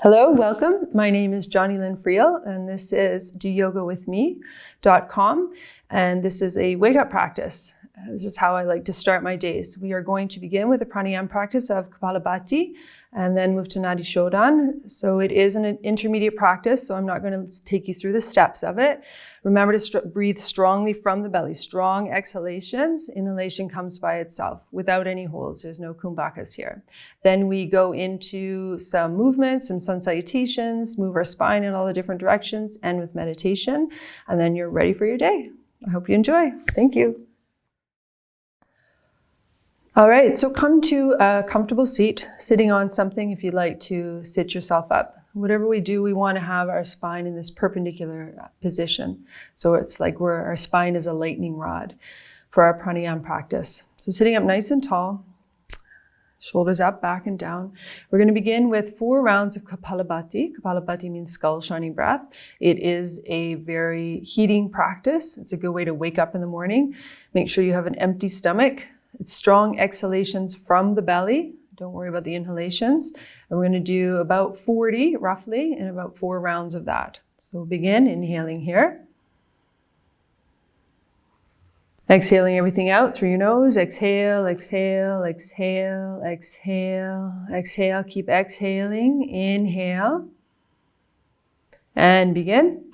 Hello, welcome. My name is Jonni-Lyn Friel, and this is DoYogaWithMe.com, and this is a wake-up practice. This is how I like to start my days. We are going to begin with a pranayama practice of Kapalabhati and then move to Nadi Shodhana. So it is an intermediate practice, so I'm not going to take you through the steps of it. Remember to breathe strongly from the belly. Strong exhalations. Inhalation comes by itself without any holds. There's no kumbhakas here. Then we go into some movements, some sun salutations, move our spine in all the different directions, and with meditation. And then you're ready for your day. I hope you enjoy. Thank you. All right, so come to a comfortable seat, sitting on something if you'd like to sit yourself up. Whatever we do, we want to have our spine in this perpendicular position. So it's like our spine is a lightning rod for our pranayama practice. So sitting up nice and tall, shoulders up, back and down. We're going to begin with 4 rounds of Kapalabhati. Kapalabhati means skull shining breath. It is a very heating practice. It's a good way to wake up in the morning. Make sure you have an empty stomach. It's strong exhalations from the belly. Don't worry about the inhalations. And we're going to do about 40 roughly in about 4 rounds of that. So we'll begin inhaling here. Exhaling everything out through your nose. Exhale, exhale, exhale, exhale, exhale. Keep exhaling. Inhale. And begin.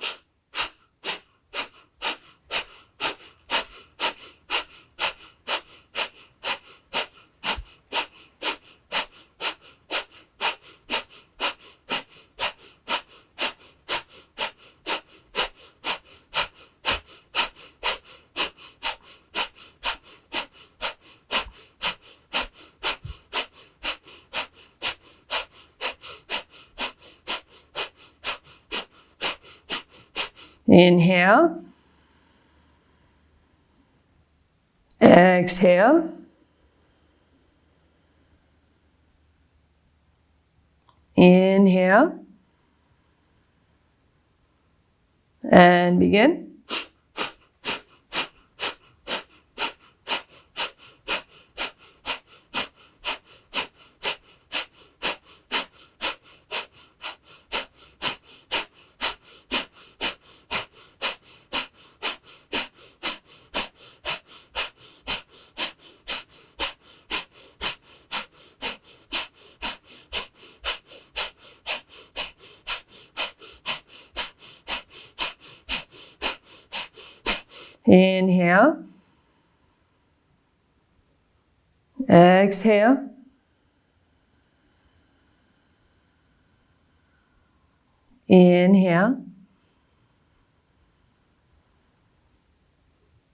Inhale. Exhale. Inhale. And begin. Inhale. Exhale. Inhale.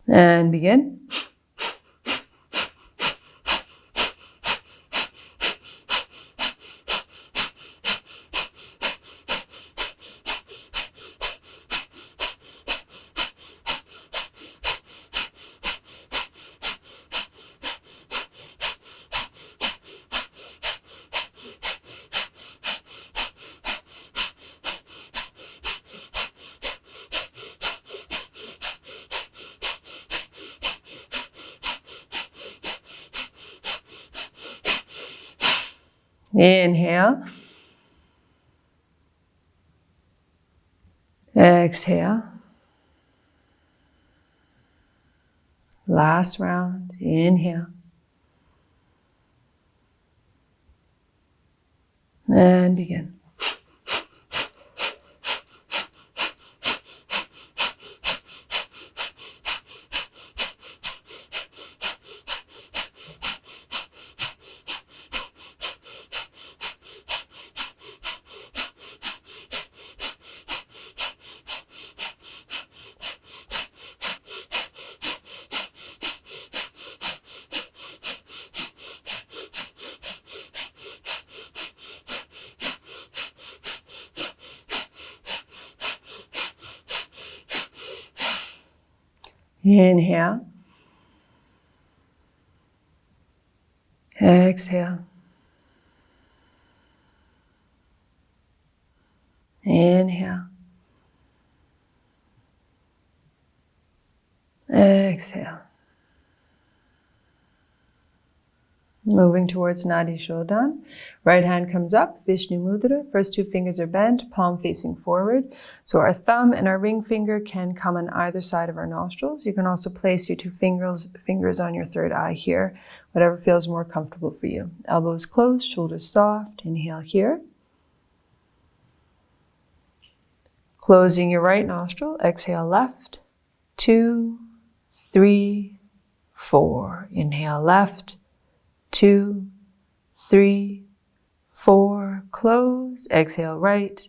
And begin. Inhale. Exhale. Last round. Inhale. And begin. Inhale. Exhale. Inhale. Exhale. Moving towards Nadi Shodhana. Right hand comes up, Vishnu Mudra. First two fingers are bent, palm facing forward. So our thumb and our ring finger can come on either side of our nostrils. You can also place your two fingers on your third eye here, whatever feels more comfortable for you. Elbows closed, shoulders soft. Inhale here. Closing your right nostril, exhale left. 2, 3, 4. Inhale left. 2, 3, 4. Close. Exhale right.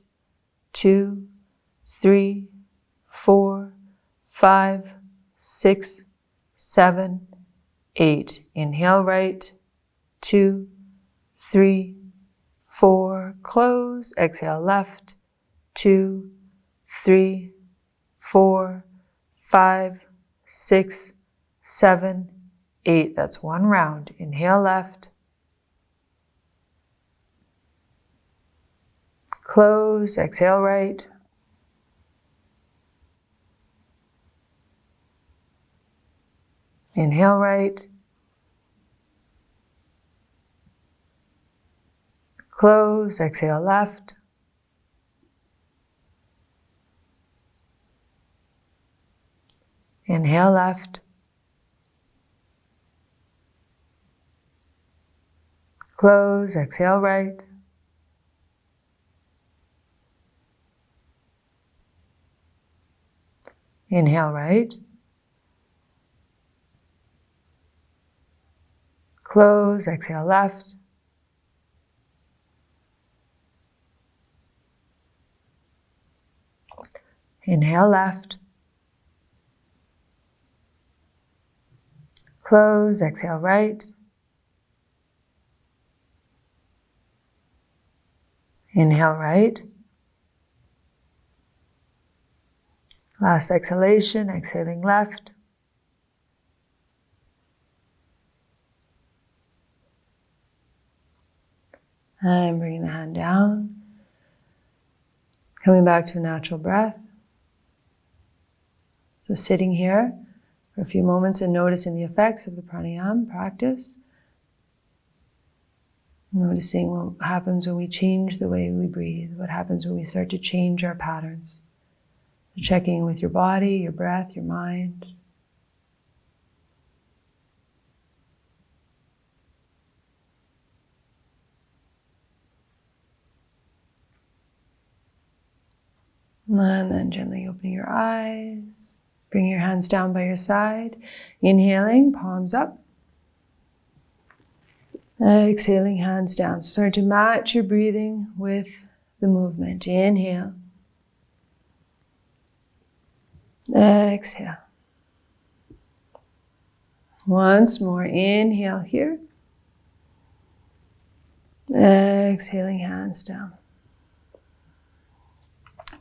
2, 3, 4, 5, 6, 7, 8. Inhale right. 2, 3, 4. Close. Exhale left. 2, 3, 4, 5, 6, 7, 8. That's one round. Inhale left. Close. Exhale right. Inhale right. Close. Exhale left. Inhale left. Close, exhale right. Inhale right. Close, exhale left. Inhale left. Close, exhale right. Inhale right. Last exhalation, exhaling left. And bringing the hand down. Coming back to a natural breath. So sitting here for a few moments and noticing the effects of the pranayama practice. Noticing what happens when we change the way we breathe, what happens when we start to change our patterns. So checking in with your body, your breath, your mind. And then gently opening your eyes. Bring your hands down by your side. Inhaling, palms up. Exhaling, hands down. So starting to match your breathing with the movement. Inhale. Exhale. Once more. Inhale here. Exhaling, hands down.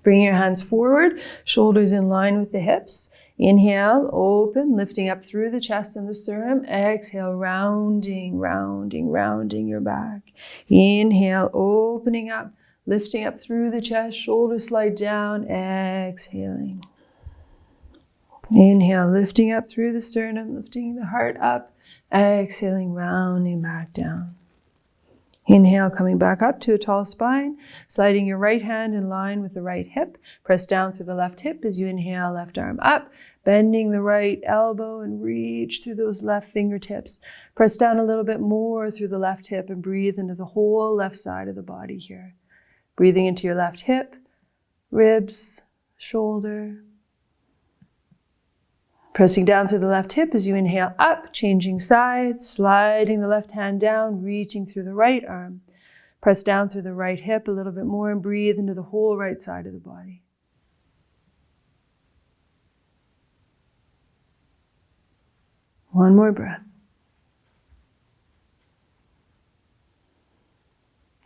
Bring your hands forward, shoulders in line with the hips. Inhale, open, lifting up through the chest and the sternum. Exhale, rounding, rounding, rounding your back. Inhale, opening up, lifting up through the chest, shoulders slide down, exhaling. Inhale, lifting up through the sternum, lifting the heart up, exhaling, rounding back down. Inhale, coming back up to a tall spine, sliding your right hand in line with the right hip. Press down through the left hip as you inhale, left arm up, bending the right elbow and reach through those left fingertips. Press down a little bit more through the left hip and breathe into the whole left side of the body here. Breathing into your left hip, ribs, shoulder. Pressing down through the left hip as you inhale up, changing sides, sliding the left hand down, reaching through the right arm. Press down through the right hip a little bit more and breathe into the whole right side of the body. One more breath.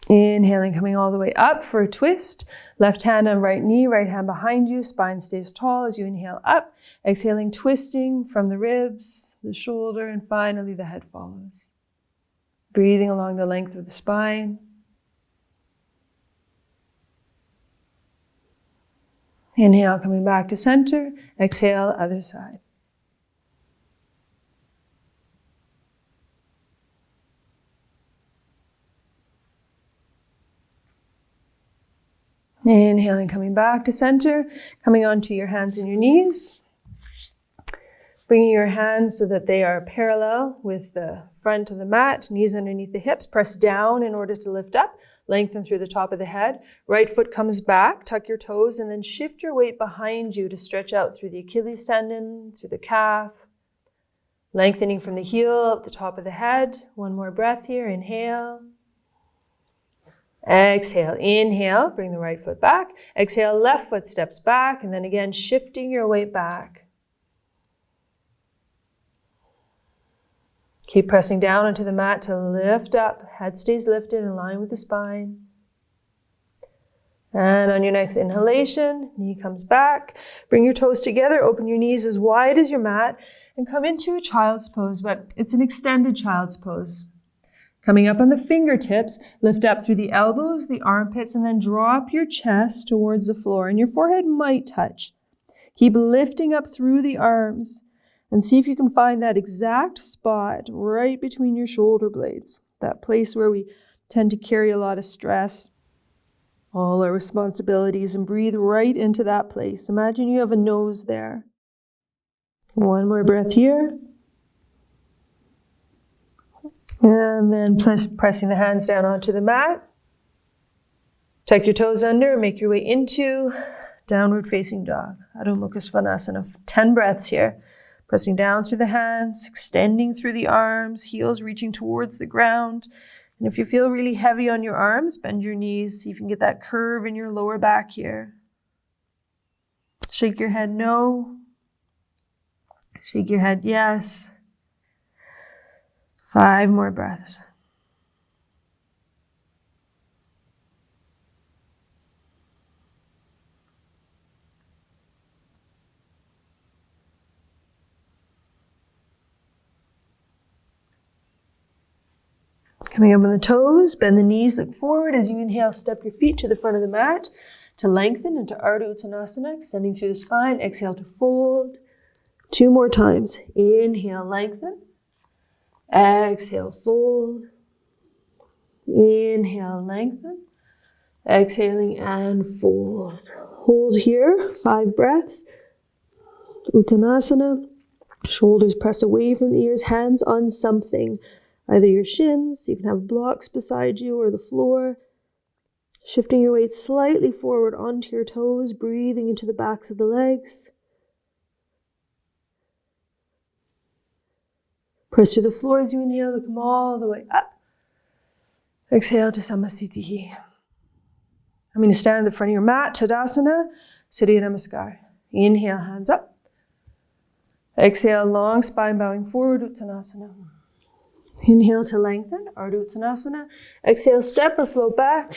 Inhaling, coming all the way up for a twist. Left hand on right knee, right hand behind you. Spine stays tall as you inhale up. Exhaling, twisting from the ribs, the shoulder, and finally the head follows. Breathing along the length of the spine. Inhale, coming back to center. Exhale, other side. Inhaling, coming back to center, coming onto your hands and your knees. Bringing your hands so that they are parallel with the front of the mat, knees underneath the hips. Press down in order to lift up. Lengthen through the top of the head. Right foot comes back, tuck your toes, and then shift your weight behind you to stretch out through the Achilles tendon, through the calf. Lengthening from the heel at the top of the head. One more breath here. Inhale. Exhale. Inhale. Bring the right foot back. Exhale. Left foot steps back. And then again, shifting your weight back. Keep pressing down onto the mat to lift up. Head stays lifted in line with the spine. And on your next inhalation, knee comes back. Bring your toes together. Open your knees as wide as your mat. And come into a child's pose, but it's an extended child's pose. Coming up on the fingertips, lift up through the elbows, the armpits, and then drop your chest towards the floor. And your forehead might touch. Keep lifting up through the arms. And see if you can find that exact spot right between your shoulder blades. That place where we tend to carry a lot of stress, all our responsibilities, and breathe right into that place. Imagine you have a nose there. One more breath here. And then pressing the hands down onto the mat. Tuck your toes under, make your way into downward facing dog. Adho Mukha Svanasana. 10 breaths here. Pressing down through the hands, extending through the arms, heels reaching towards the ground. And if you feel really heavy on your arms, bend your knees. See if you can get that curve in your lower back here. Shake your head no. Shake your head yes. 5 more breaths. Coming up on the toes, bend the knees, look forward. As you inhale, step your feet to the front of the mat to lengthen into Ardha Uttanasana, extending through the spine. Exhale to fold. 2 more times. Inhale, lengthen. Exhale, fold. Inhale, lengthen. Exhaling and fold. Hold here, 5 breaths. Uttanasana. Shoulders press away from the ears, hands on something. Either your shins, you can have blocks beside you, or the floor. Shifting your weight slightly forward onto your toes, breathing into the backs of the legs. Press to the floor as you inhale to come all the way up. Exhale to Samastitihi. I'm going to stand at the front of your mat, Tadasana, Surya Namaskar. Inhale, hands up. Exhale, long spine bowing forward, Uttanasana. Inhale to lengthen, Ardha Uttanasana. Exhale, step or float back,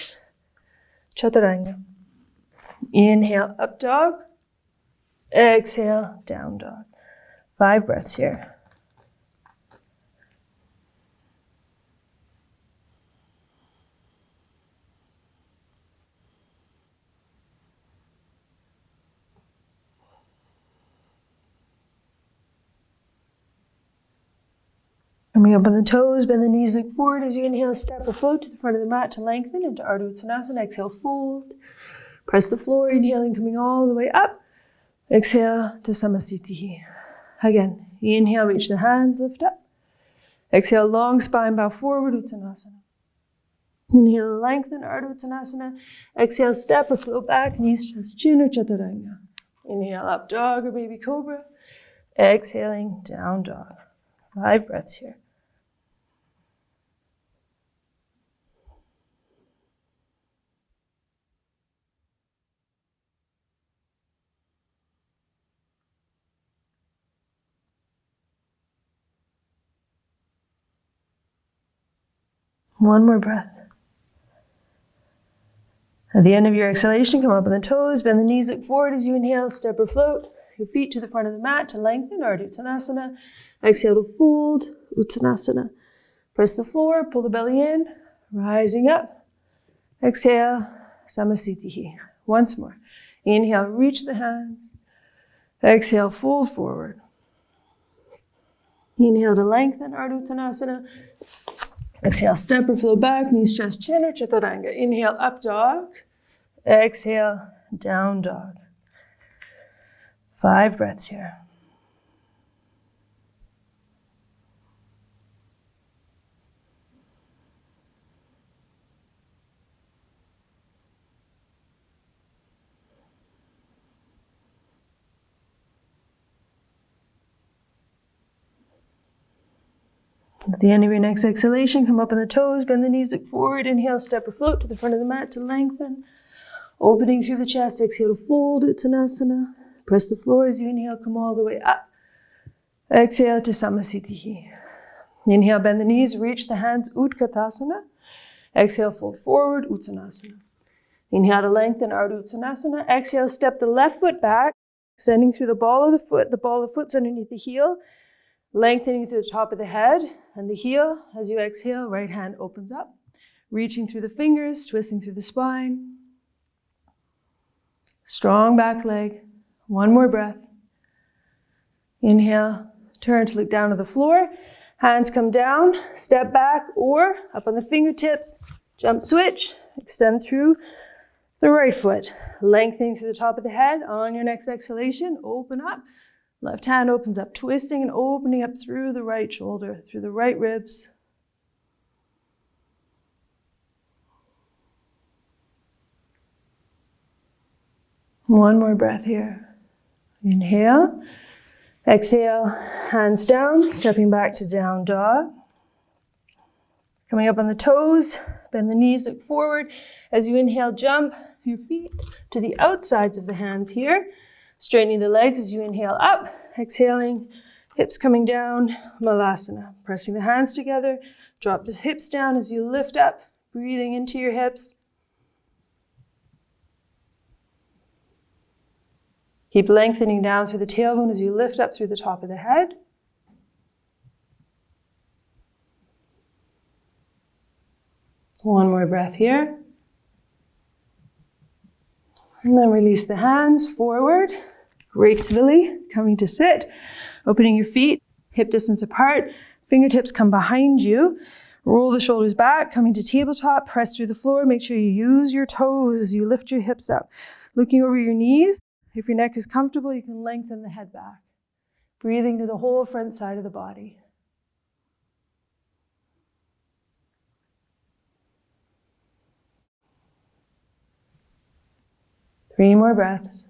Chaturanga. Inhale, up dog. Exhale, down dog. 5 breaths here. Coming up on the toes, bend the knees, look forward. As you inhale, step or float to the front of the mat to lengthen into Ardha Uttanasana. Exhale, fold. Press the floor, inhaling, coming all the way up. Exhale to Samastitihi. Again, inhale, reach the hands, lift up. Exhale, long spine, bow forward, Uttanasana. Inhale, lengthen, Ardha Uttanasana. Exhale, step or float back, knees, chest, chin, or Chaturanga. Inhale, up dog or baby cobra. Exhaling, down dog. 5 breaths here. One more breath. At the end of your exhalation, come up on the toes, bend the knees, look forward as you inhale, step or float. Your feet to the front of the mat to lengthen, Ardha Uttanasana. Exhale to fold, Uttanasana. Press the floor, pull the belly in, rising up. Exhale, Samastitihi. Once more. Inhale, reach the hands. Exhale, fold forward. Inhale to lengthen, Ardha Uttanasana. Exhale, step or flow back, knees, chest, chin, or Chaturanga. Inhale, up dog. Exhale, down dog. 5 breaths here. At the end of your next exhalation, come up on the toes, bend the knees, look forward. Inhale, step or float to the front of the mat to lengthen. Opening through the chest, exhale to fold, Uttanasana. Press the floor as you inhale, come all the way up. Exhale to Samasthiti. Inhale, bend the knees, reach the hands, Utkatasana. Exhale, fold forward, Uttanasana. Inhale to lengthen, Ardha Uttanasana. Exhale, step the left foot back, extending through the ball of the foot. The ball of the foot's underneath the heel. Lengthening through the top of the head and the heel. As you exhale, right hand opens up. Reaching through the fingers, twisting through the spine. Strong back leg. One more breath. Inhale, turn to look down to the floor. Hands come down, step back or up on the fingertips. Jump switch, extend through the right foot. Lengthening through the top of the head. On your next exhalation, open up. Left hand opens up, twisting and opening up through the right shoulder, through the right ribs. One more breath here. Inhale. Exhale, hands down, stepping back to down dog. Coming up on the toes, bend the knees, look forward. As you inhale, jump your feet to the outsides of the hands here. Straightening the legs as you inhale up, exhaling, hips coming down, Malasana. Pressing the hands together, drop the hips down as you lift up, breathing into your hips. Keep lengthening down through the tailbone as you lift up through the top of the head. One more breath here. And then release the hands forward, gracefully coming to sit, opening your feet, hip distance apart, fingertips come behind you, roll the shoulders back, coming to tabletop, press through the floor, make sure you use your toes as you lift your hips up. Looking over your knees, if your neck is comfortable, you can lengthen the head back, breathing to the whole front side of the body. Three more breaths.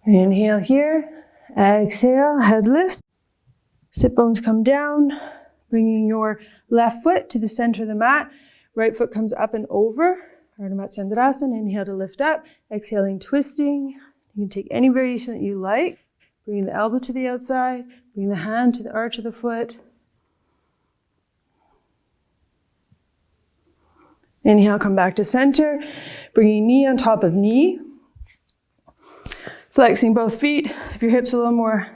Inhale here, exhale, head lifts, sit bones come down, bringing your left foot to the center of the mat, right foot comes up and over, Ardha Matsyendrasana, inhale to lift up, exhaling, twisting. You can take any variation that you like, bringing the elbow to the outside, bring the hand to the arch of the foot. Inhale, come back to center, bringing knee on top of knee. Flexing both feet. If your hips are a little more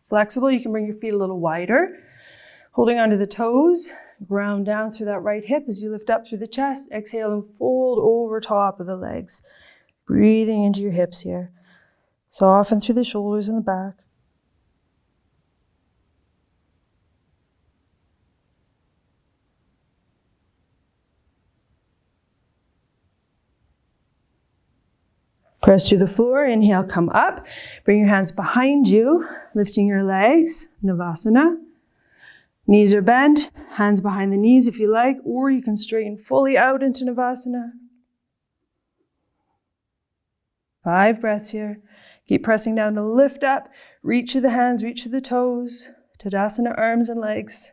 flexible, you can bring your feet a little wider. Holding onto the toes, ground down through that right hip as you lift up through the chest. Exhale and fold over top of the legs. Breathing into your hips here. Soften through the shoulders and the back. Press through the floor, inhale, come up. Bring your hands behind you, lifting your legs, Navasana. Knees are bent, hands behind the knees if you like, or you can straighten fully out into Navasana. 5 breaths here. Keep pressing down to lift up, reach through the hands, reach through the toes, Tadasana, arms and legs.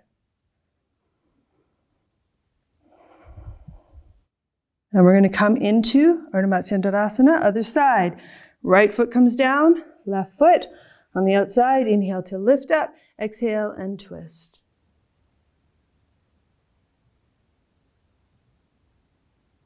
And we're going to come into Ardha Matsyendrasana, other side. Right foot comes down, left foot on the outside. Inhale to lift up, exhale and twist.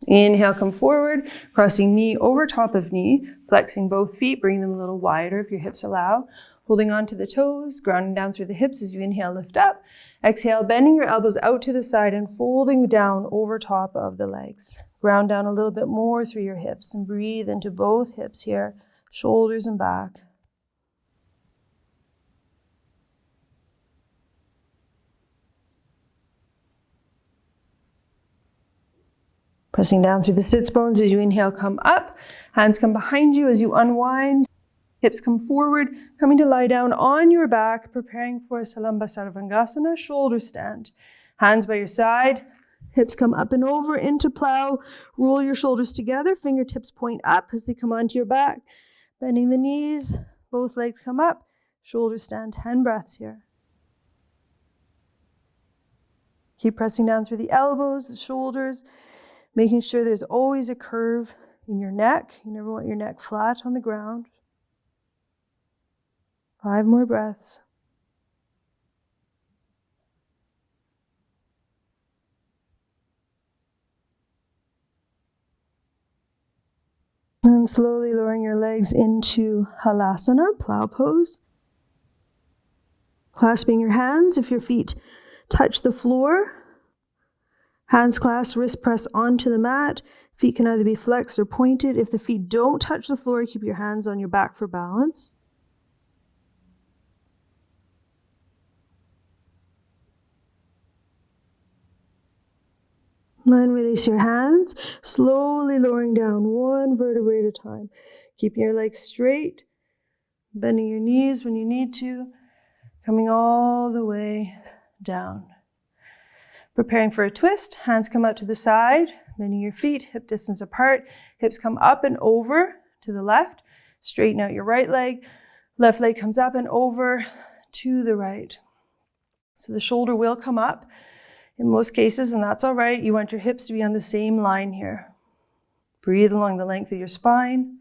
Inhale, come forward, crossing knee over top of knee, flexing both feet, bring them a little wider if your hips allow. Holding on to the toes, grounding down through the hips as you inhale, lift up. Exhale, bending your elbows out to the side and folding down over top of the legs. Ground down a little bit more through your hips and breathe into both hips here, shoulders and back. Pressing down through the sits bones as you inhale, come up. Hands come behind you as you unwind. Hips come forward, coming to lie down on your back, preparing for Salamba Sarvangasana, shoulder stand. Hands by your side, hips come up and over into plow. Roll your shoulders together, fingertips point up as they come onto your back. Bending the knees, both legs come up, shoulder stand, 10 breaths here. Keep pressing down through the elbows, the shoulders, making sure there's always a curve in your neck. You never want your neck flat on the ground. 5 more breaths. And slowly lowering your legs into halasana, plow pose. Clasping your hands if your feet touch the floor. Hands clasped, wrist press onto the mat. Feet can either be flexed or pointed. If the feet don't touch the floor, keep your hands on your back for balance. Then release your hands, slowly lowering down 1 vertebrae at a time. Keeping your legs straight, bending your knees when you need to, coming all the way down. Preparing for a twist, hands come out to the side, bending your feet, hip distance apart, hips come up and over to the left, straighten out your right leg, left leg comes up and over to the right. So the shoulder will come up in most cases, and that's all right. You want your hips to be on the same line here. Breathe along the length of your spine.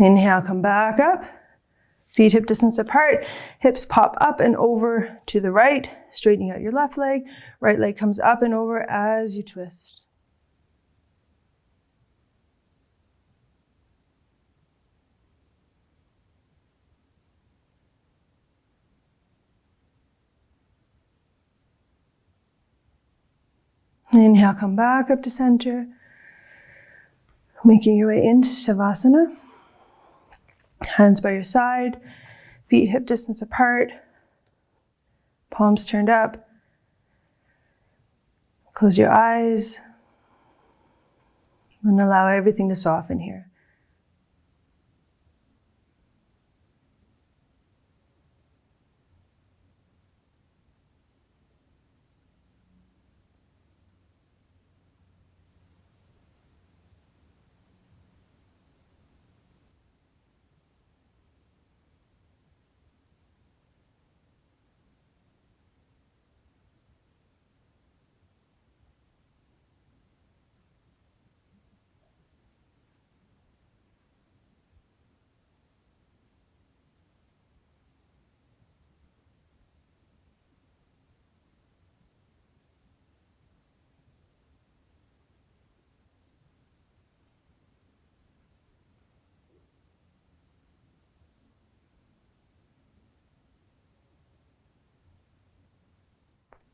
Inhale, come back up. Feet hip distance apart. Hips pop up and over to the right, straightening out your left leg. Right leg comes up and over as you twist. Inhale, come back up to center. Making your way into Savasana. Hands by your side, feet hip distance apart, palms turned up. Close your eyes and allow everything to soften here.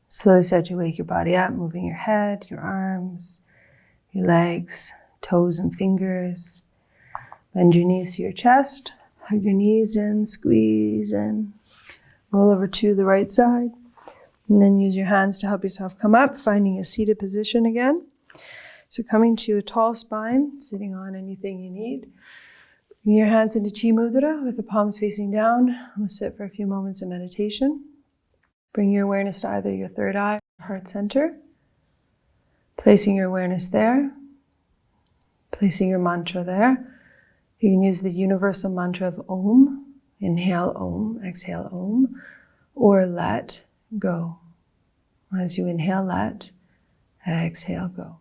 Slowly start to wake your body up, moving your head, your arms, your legs, toes and fingers. Bend your knees to your chest, hug your knees in, squeeze in. Roll over to the right side. And then use your hands to help yourself come up, finding a seated position again. So coming to a tall spine, sitting on anything you need. Bring your hands into Chi Mudra with the palms facing down. We'll sit for a few moments of meditation. Bring your awareness to either your third eye or heart center. Placing your awareness there. Placing your mantra there. You can use the universal mantra of Om. Inhale Om, exhale Om, or let go. As you inhale, let, exhale, go.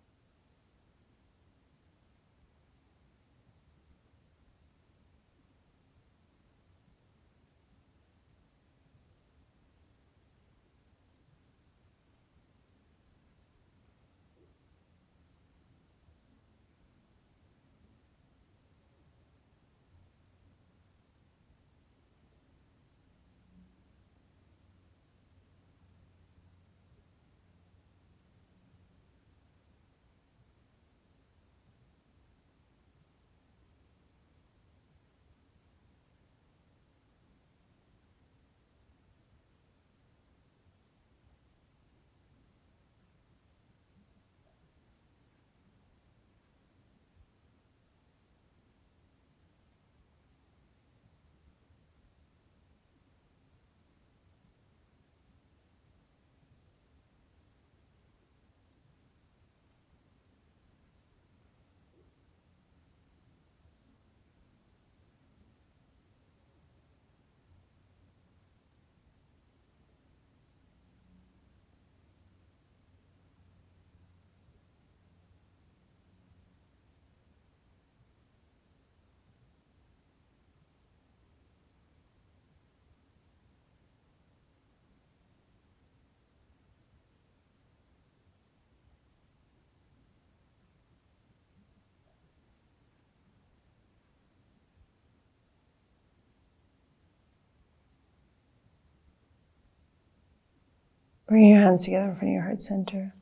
Bring your hands together in front of your heart center.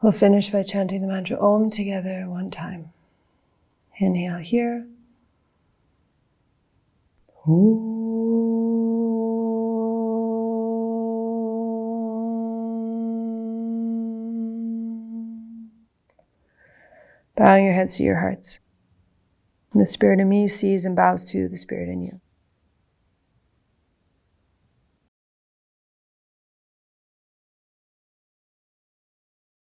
We'll finish by chanting the mantra Om together one time. Inhale here. Om. Bowing your heads to your hearts. And the spirit in me sees and bows to the spirit in you.